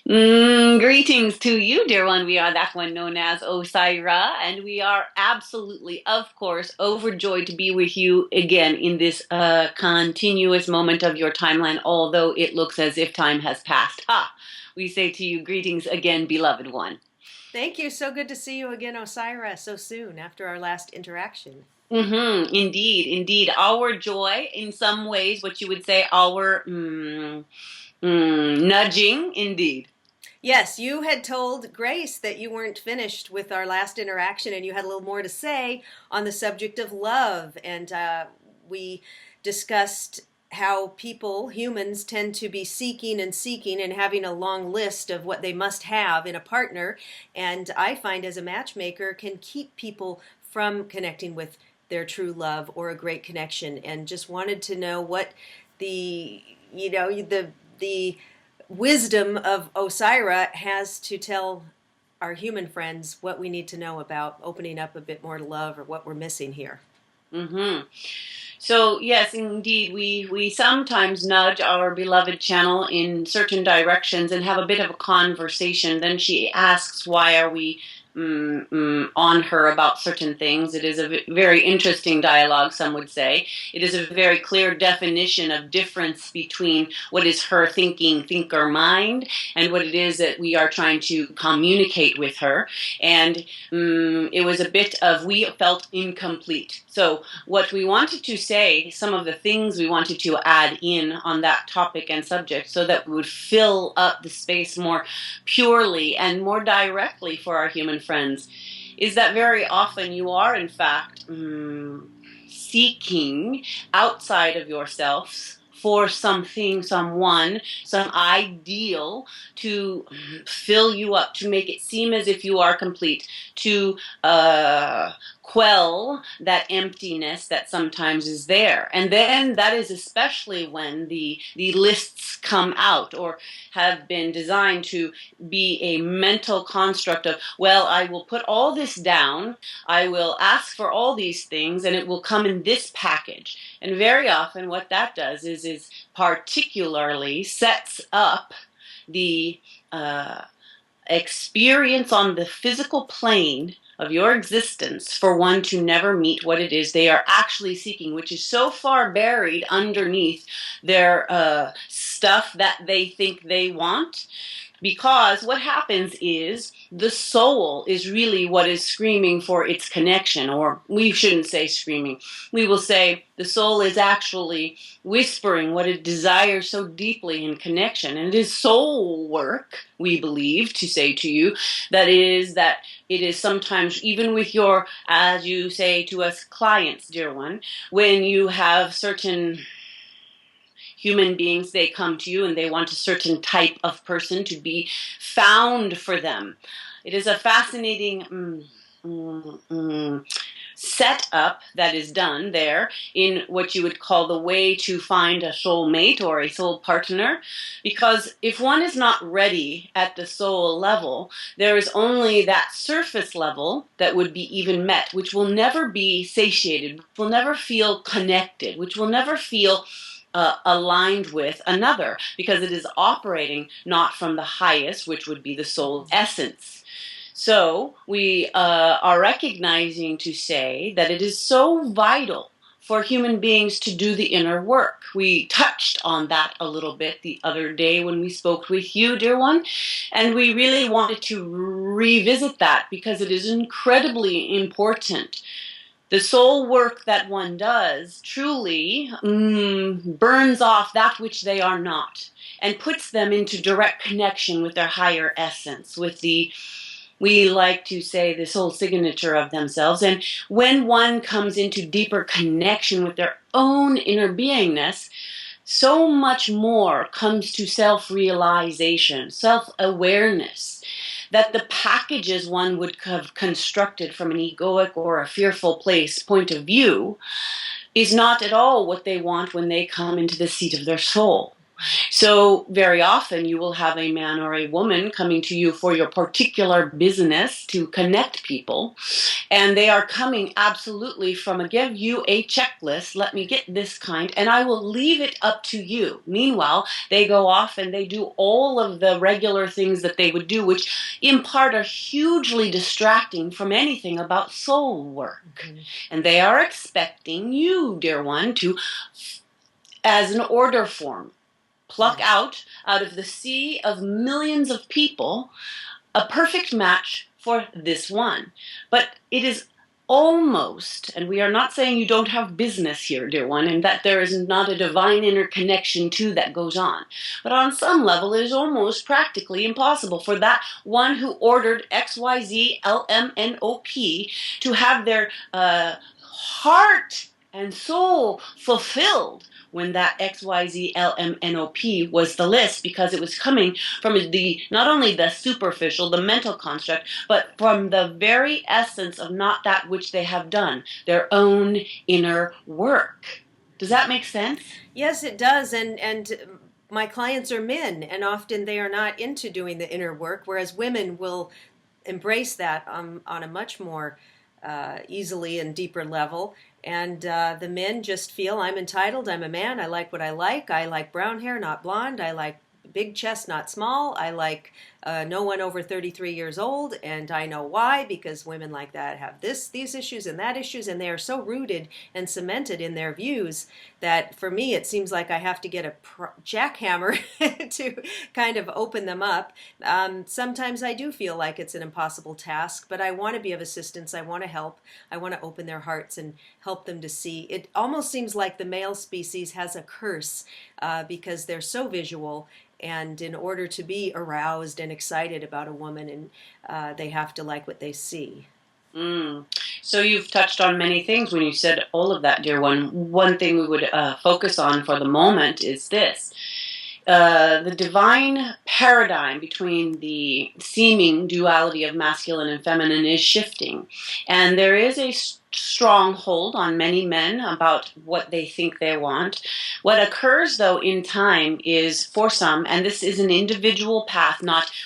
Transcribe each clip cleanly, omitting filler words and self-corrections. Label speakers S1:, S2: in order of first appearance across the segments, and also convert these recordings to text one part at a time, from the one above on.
S1: Greetings to you, dear one. We are that one known as Osairah, and we are absolutely, of course, overjoyed to be with you again in this continuous moment of your timeline, although it looks as if time has passed. Ha! We say to you, greetings again, beloved one.
S2: Thank you. So good to see you again, Osairah, so soon after our last interaction.
S1: Indeed, indeed. Our joy, in some ways, what you would say, our nudging, indeed.
S2: Yes, you had told Grace that you weren't finished with our last interaction and you had a little more to say on the subject of love. And we discussed how people, humans, tend to be seeking and seeking and having a long list of what they must have in a partner. And I find as a matchmaker can keep people from connecting with their true love or a great connection. And just wanted to know what the, the wisdom of Osairah has to tell our human friends what we need to know about opening up a bit more to love or what we're missing here.
S1: Mm-hmm. So yes, indeed, we sometimes nudge our beloved channel in certain directions and have a bit of a conversation. Then she asks, "Why are we on her about certain things?" It is a very interesting dialogue. Some would say it is a very clear definition of difference between what is her thinker mind and what it is that we are trying to communicate with her. And it was a bit of we felt incomplete. So what we wanted to say, some of the things we wanted to add in on that topic and subject so that we would fill up the space more purely and more directly for our human friends, is that very often you are, in fact, seeking outside of yourselves for something, someone, some ideal to fill you up, to make it seem as if you are complete, to quell that emptiness that sometimes is there. And then that is especially when the lists come out or have been designed to be a mental construct of, well, I will put all this down, I will ask for all these things, and it will come in this package. And very often what that does is particularly sets up the experience on the physical plane of your existence for one to never meet what it is they are actually seeking, which is so far buried underneath their stuff that they think they want. Because what happens is the soul is really what is screaming for its connection, or we shouldn't say screaming. We will say the soul is actually whispering what it desires so deeply in connection. And it is soul work, we believe, to say to you, that it is sometimes, even with your, as you say to us, clients, dear one, when you have certain human beings, they come to you and they want a certain type of person to be found for them. It is a fascinating setup that is done there in what you would call the way to find a soulmate or a soul partner, because if one is not ready at the soul level, there is only that surface level that would be even met, which will never be satiated, which will never feel connected, which will never feel aligned with another, because it is operating not from the highest, which would be the soul essence. So we are recognizing to say that it is so vital for human beings to do the inner work. We touched on that a little bit the other day when we spoke with you, dear one, and we really wanted to revisit that because it is incredibly important. The soul work that one does truly burns off that which they are not and puts them into direct connection with their higher essence, with the, we like to say, the soul signature of themselves. And when one comes into deeper connection with their own inner beingness, so much more comes to self-realization, self-awareness, that the packages one would have constructed from an egoic or a fearful place point of view is not at all what they want when they come into the seat of their soul. So very often you will have a man or a woman coming to you for your particular business to connect people. And they are coming absolutely from a give you a checklist, let me get this kind, and I will leave it up to you. Meanwhile, they go off and they do all of the regular things that they would do, which in part are hugely distracting from anything about soul work. Mm-hmm. And they are expecting you, dear one, to, as an order form, pluck out of the sea of millions of people a perfect match for this one. But it is almost, and we are not saying you don't have business here, dear one, and that there is not a divine interconnection too that goes on. But on some level, it is almost practically impossible for that one who ordered XYZ LMNOP to have their heart and soul fulfilled when that XYZLMNOP was the list, because it was coming from the not only the superficial, the mental construct, but from the very essence of not that which they have done, their own inner work. Does that make sense?
S2: Yes, it does. And my clients are men, and often they are not into doing the inner work, whereas women will embrace that on a much more easily and deeper level. And the men just feel, I'm entitled, I'm a man, I like what I like brown hair, not blonde, I like big chest, not small, I like no one over 33 years old, and I know why, because women like that have these issues and that issues, and they are so rooted and cemented in their views that for me it seems like I have to get a jackhammer to kind of open them up. Sometimes I do feel like it's an impossible task, but I want to be of assistance, I want to help, I want to open their hearts and help them to see. It almost seems like the male species has a curse because they're so visual, and in order to be aroused and excited about a woman, and they have to like what they see.
S1: So you've touched on many things when you said all of that, dear one. One thing we would focus on for the moment is this. The divine paradigm between the seeming duality of masculine and feminine is shifting. And there is a strong hold on many men about what they think they want. What occurs, though, in time is, for some, and this is an individual path,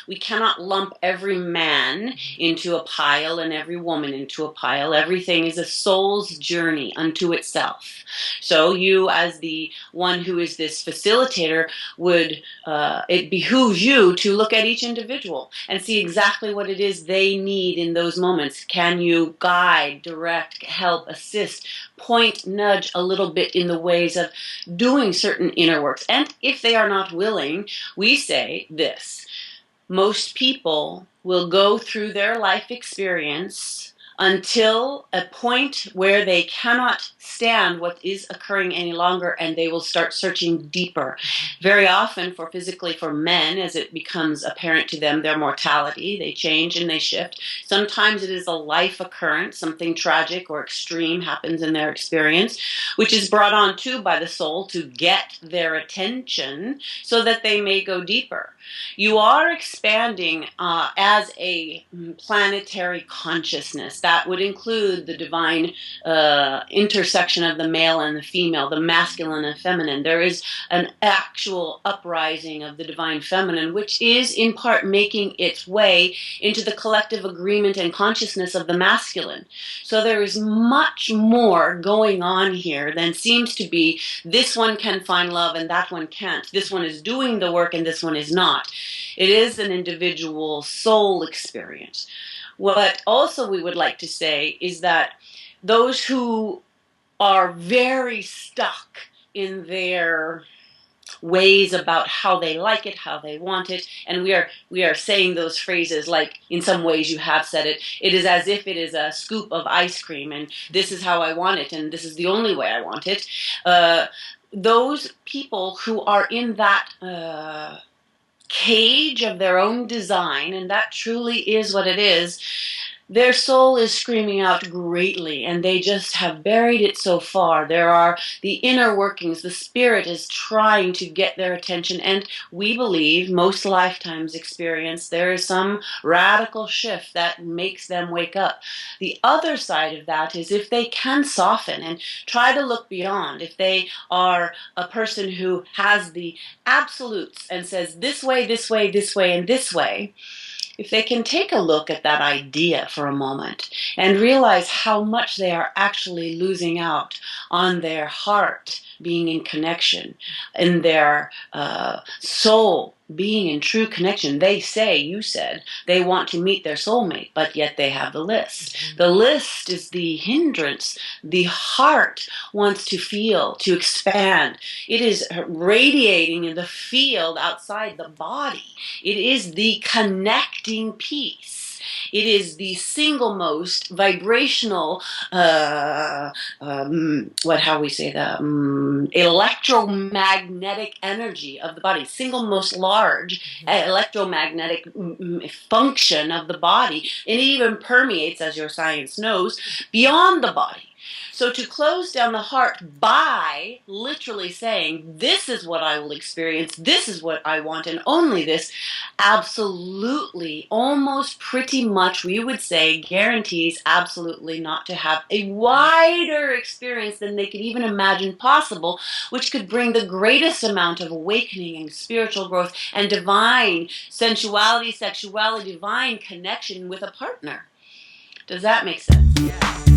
S1: we cannot lump every man into a pile and every woman into a pile. Everything is a soul's journey unto itself. So you, as the one who is this facilitator, it behooves you to look at each individual and see exactly what it is they need in those moments. Can you guide, direct, help, assist, point, nudge a little bit in the ways of doing certain inner works? And if they are not willing, we say this: most people will go through their life experience until a point where they cannot stand what is occurring any longer, and they will start searching deeper. Very often, for men, as it becomes apparent to them their mortality, they change and they shift. Sometimes it is a life occurrence, something tragic or extreme happens in their experience, which is brought on too by the soul to get their attention so that they may go deeper. You are expanding as a planetary consciousness. That would include the divine intersection of the male and the female, the masculine and feminine. There is an actual uprising of the divine feminine, which is in part making its way into the collective agreement and consciousness of the masculine. So there is much more going on here than seems to be this one can find love and that one can't. This one is doing the work and this one is not. It is an individual soul experience. What also we would like to say is that those who are very stuck in their ways about how they like it, how they want it, and we are saying those phrases like, in some ways you have said it, it is as if it is a scoop of ice cream and this is how I want it and this is the only way I want it. Those people who are in that cage of their own design, and that truly is what it is, their soul is screaming out greatly, and they just have buried it so far. There are the inner workings. The spirit is trying to get their attention, and we believe most lifetimes experience there is some radical shift that makes them wake up. The other side of that is if they can soften and try to look beyond, if they are a person who has the absolutes and says this way, this way, this way, and this way, if they can take a look at that idea for a moment and realize how much they are actually losing out on their heart being in connection, in their soul being in true connection. They say, you said, they want to meet their soulmate, but yet they have the list. The list is the hindrance. The heart wants to feel, to expand. It is radiating in the field outside the body. It is the connecting piece. It is the single most vibrational, electromagnetic energy of the body, single most large electromagnetic function of the body. And it even permeates, as your science knows, beyond the body. So to close down the heart by literally saying, this is what I will experience, this is what I want, and only this, absolutely, almost pretty much, we would say, guarantees absolutely not to have a wider experience than they could even imagine possible, which could bring the greatest amount of awakening and spiritual growth and divine sensuality, sexuality, divine connection with a partner. Does that make sense?
S2: Yeah.